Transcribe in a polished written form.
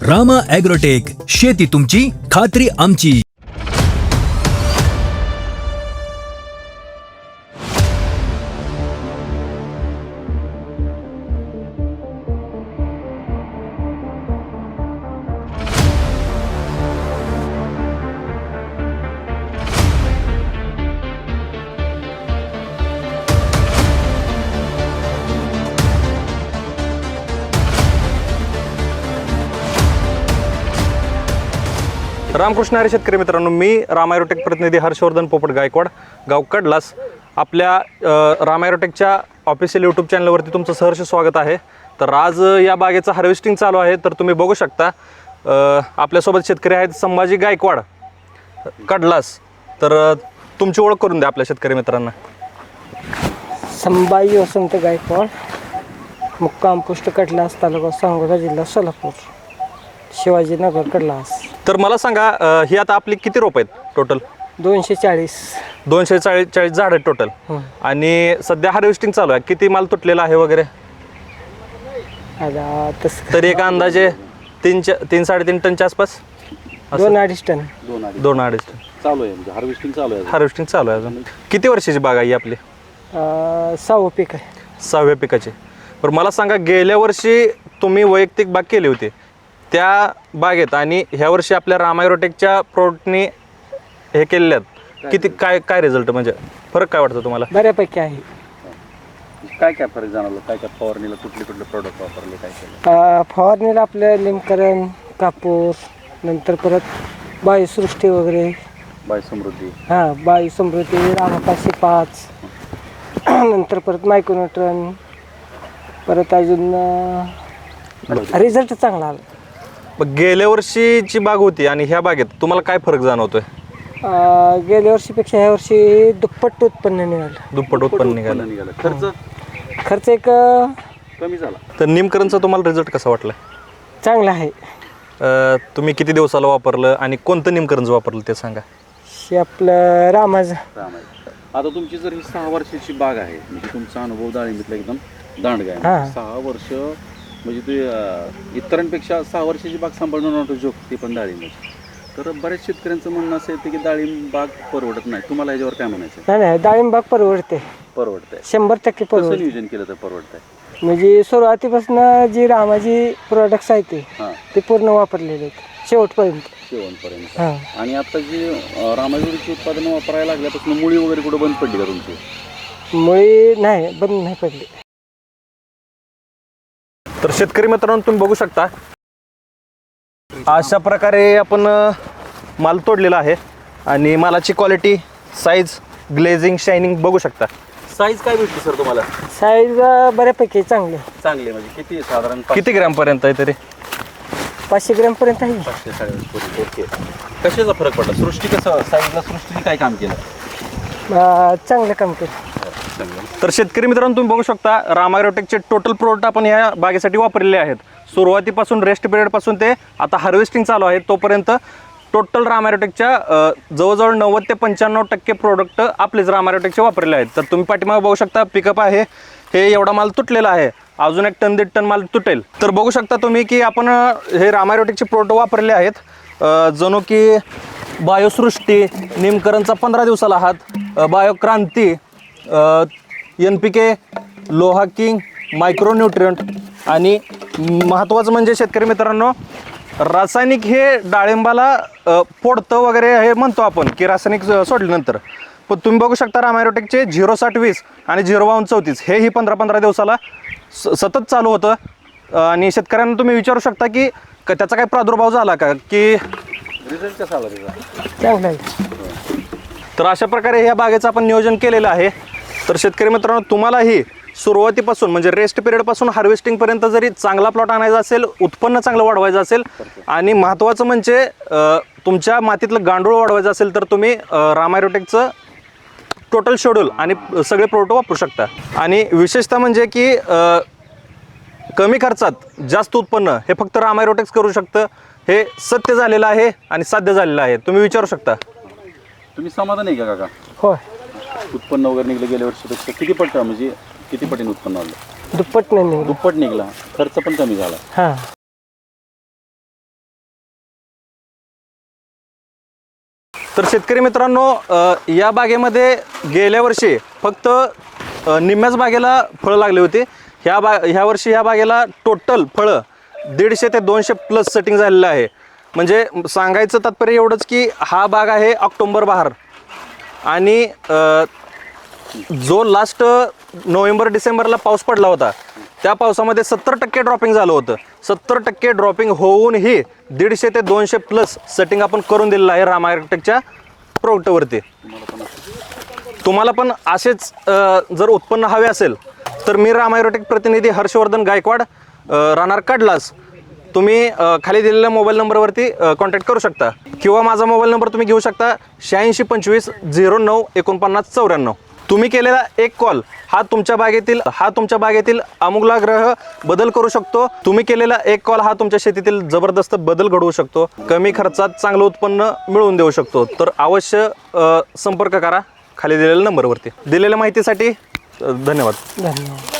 Rama agrotech, शेती तुमची, खात्री आमची. रामकृष्ण हरी शेतकरी मित्रांनो, मी रामा ॲग्रोटेक प्रतिनिधी हर्षवर्धन पोपट गायकवाड, गाव कडलास. आपल्या रामा ॲग्रोटेकच्या ऑफिशियल यूट्यूब चॅनलवरती तुमचं सहर्ष स्वागत आहे. तर आज या बागेचं हार्वेस्टिंग चालू आहे. तर तुम्ही बघू शकता आपल्यासोबत शेतकरी आहेत संभाजी गायकवाड, कडलास. तर तुमची ओळख करून द्या आपल्या शेतकरी मित्रांना. संभाजी वसंत गायकवाड, मुक्काम पोस्ट कडलास, तालुका सांगोला, जिल्हा सोलापूर, शिवाजीनगर कडलास. तर मला सांगा, ही आता आपली किती रोप आहेत टोटल? 240. 240 झाड आहेत टोटल. आणि सध्या हार्वेस्टिंग चालू आहे. किती माल तुटलेला आहे वगैरे? आता तसं तरी एक अंदाजे 3-3.5 टनच्या आसपास. 2-2.5 टन. 2-2.5 टन चालू आहे, म्हणजे हार्वेस्टिंग चालू आहे. हार्वेस्टिंग चालू आहे अजून. किती वर्षाची बाग आहे ही आपली? 6वं पीक आहे. 6व्या पिकाची. बरं मला सांगा, गेल्या वर्षी तुम्ही वैयक्तिक बाग केली होती त्या बागेत आणि ह्या वर्षी आपल्या रामा ॲग्रोटेकच्या प्रोडक्टनी हे केलेल्यात, किती काय रिझल्ट, म्हणजे फरक काय वाटतं तुम्हाला? बऱ्यापैकी आहे. काय काय फरक जाणवलं? काय काय फवारणीला कुठले प्रोडक्ट वापरले, काय केलं? फवारणीला आपलं लिमकरण, कापूर, नंतर परत बायोसृष्टी वगैरे. बायोसमृद्धी. बायोसमृद्धी, रामापाशी 5, नंतर परत मायक्रोन्यूट्रन, परत अजून रिझल्ट चांगला आला. मग गेल्या वर्षीची बाग होती आणि ह्या बागेत तुम्हाला काय फरक जाणवतोय? गेल्या वर्षीपेक्षा ह्या वर्षी दुप्पट उत्पन्न निघालं. दुप्पट उत्पन्न निघालं. खर्च एक कमी झाला. तर निमकरणचा तुम्हाला रिझल्ट कसा वाटला? चांगला आहे. तुम्ही किती दिवसाला वापरलं आणि कोणतं निमकरण वापरलं ते सांगा. हे आपलं रामाचं. आता तुमची जर ही 6 वर्षाची बाग आहे, म्हणजे तुमचा अनुभव डाळिंबीतला एकदम दांडगा आहे. हां. 6 वर्ष म्हणजे तू इतरांपेक्षा 6 वर्षाची बाग सांभाळणं नव्हतं जोक, ते पण डाळिंबाची. तर बऱ्याच शेतकऱ्यांचं म्हणणं असं येतं की डाळिंब बाग परवडत नाही. तुम्हाला याच्यावर काय म्हणायचं? नाही, डाळिंब बाग परवडते. परवडतंय. 100% कसं परवडते. नियोजन केलं तर परवडतंय? म्हणजे सुरुवातीपासून जी रामाची प्रोडक्ट्स आहेत हां, ते पूर्ण वापरलेले आहेत शेवटपर्यंत. शेवणपर्यंत. हां. आणि आता जी रामायगुडीची उत्पादनं वापरायला लागल्यापासून मुळी वगैरे कुठं बंद पडली का तुमची? मुळी नाही, बंद नाही पडली. तर शेतकरी मित्रांनो, तुम्ही बघू शकता अशा प्रकारे आपण माल तोडलेला आहे आणि मालाची क्वालिटी, साईज, ग्लेझिंग, शायनिंग बघू शकता. साईज काय भेटली सर तुम्हाला? साईज बऱ्यापैकी चांगली. चांगली म्हणजे किती साधारण? किती ग्रॅमपर्यंत आहे तरी? 500 ग्रॅमपर्यंत आहे. 500-550. ओके. कशाचा फरक पडला? सृष्टी कसं, साईजला सृष्टीने काय काम केलं? चांगलं काम केलं. तर शेतकरी मित्रांनो, तुम्ही बघू शकता रामा ॲग्रोटेकचे टोटल प्रोडक्ट आपण ह्या बागेसाठी वापरलेले आहेत. सुरुवातीपासून रेस्ट पिरियडपासून ते आता हार्वेस्टिंग चालू आहे तोपर्यंत टोटल रामा ॲग्रोटेकच्या जवळजवळ 90 ते 95% प्रोडक्ट आपलेच रामा ॲग्रोटेकचे वापरले आहेत. तर तुम्ही पाठीमागे बघू शकता पिकअप आहे, हे एवढा माल तुटलेला आहे, अजून 1 टन 1.5 टन माल तुटेल. तर बघू शकता तुम्ही की आपण हे रामा ॲग्रोटेकचे प्रोडक्ट वापरले आहेत. जणू की बायोसृष्टी, निमकरणचा 15 दिवसाला हात, बायोक्रांती, NPK, लोहा किंग, मायक्रोन्यूट्रियंट आणि महत्त्वाचं म्हणजे शेतकरी मित्रांनो, रासायनिक हे डाळिंबाला फोडतं वगैरे हे म्हणतो आपण की रासायनिक सोडल्यानंतर. पण तुम्ही बघू शकता रामा ॲग्रोटेकचे 060-20 आणि 052-34 हेही 15-15 दिवसाला सतत चालू होतं. आणि शेतकऱ्यांना तुम्ही विचारू शकता की त्याचा काही प्रादुर्भाव झाला का, की रिझल्ट कसा आला त्याचा? चांगलं आहे. तर अशा प्रकारे ह्या बागेचं आपण नियोजन केलेलं आहे. तर शेतकरी मित्रांनो, तुम्हालाही सुरुवातीपासून म्हणजे रेस्ट पिरियडपासून हार्वेस्टिंगपर्यंत जरी चांगला प्लॉट आणायचा असेल, उत्पन्न चांगलं वाढवायचं असेल आणि महत्त्वाचं म्हणजे तुमच्या मातीतलं गांडूळ वाढवायचं असेल, तर तुम्ही रामा ॲग्रोटेकचं टोटल शेड्यूल आणि सगळे प्रोडक्ट वापरू शकता. आणि विशेषतः म्हणजे की कमी खर्चात जास्त उत्पन्न हे फक्त रामा ॲग्रोटेक करू शकतं. हे सत्य झालेलं आहे आणि साध्य झालेलं आहे. तुम्ही विचारू शकता. तुम्ही समाधान आहे का काका? होय. उत्पन्न वगैरे निघलं गेल्या वर्षीपेक्षा किती पट, म्हणजे किती पटीने उत्पन्न आलं? दुप्पट नाही निघालं. दुप्पट निघला, खर्च पण कमी झाला. हां. तर शेतकरी मित्रांनो, या बागेमध्ये गेल्या वर्षी फक्त निम्म्याच बागेला फळं लागली होती. ह्या वर्षी ह्या बागेला टोटल फळं 150 ते 200 प्लस सेटिंग झालेलं आहे. म्हणजे सांगायचं तात्पर्य एवढंच की हा बाग आहे ऑक्टोबर बहार आणि जो लास्ट नोव्हेंबर डिसेंबरला पाऊस पडला होता त्या पावसामध्ये 70% ड्रॉपिंग झालं होतं. 70% ड्रॉपिंग होऊनही 150 ते 200 प्लस सेटिंग आपण करून दिलेलं आहे रामा ॲग्रोटेकच्या प्रोडक्टवरती. तुम्हाला पण असेच जर उत्पन्न हवे असेल तर मी रामा ॲग्रोटेक प्रतिनिधी हर्षवर्धन गायकवाड, राहणार कडलास, तुम्ही खाली दिलेल्या मोबाईल नंबरवरती कॉन्टॅक्ट करू शकता किंवा माझा मोबाईल नंबर तुम्ही घेऊ शकता 8625 09 49 94. तुम्ही केलेला एक कॉल हा तुमच्या बागेतील आमूलाग्र बदल करू शकतो. तुम्ही केलेला एक कॉल हा तुमच्या शेतीतील जबरदस्त बदल घडवू शकतो. कमी खर्चात चांगलं उत्पन्न मिळवून देऊ शकतो. तर अवश्य संपर्क करा खाली दिलेल्या नंबरवरती. दिलेल्या माहितीसाठी धन्यवाद. धन्यवाद.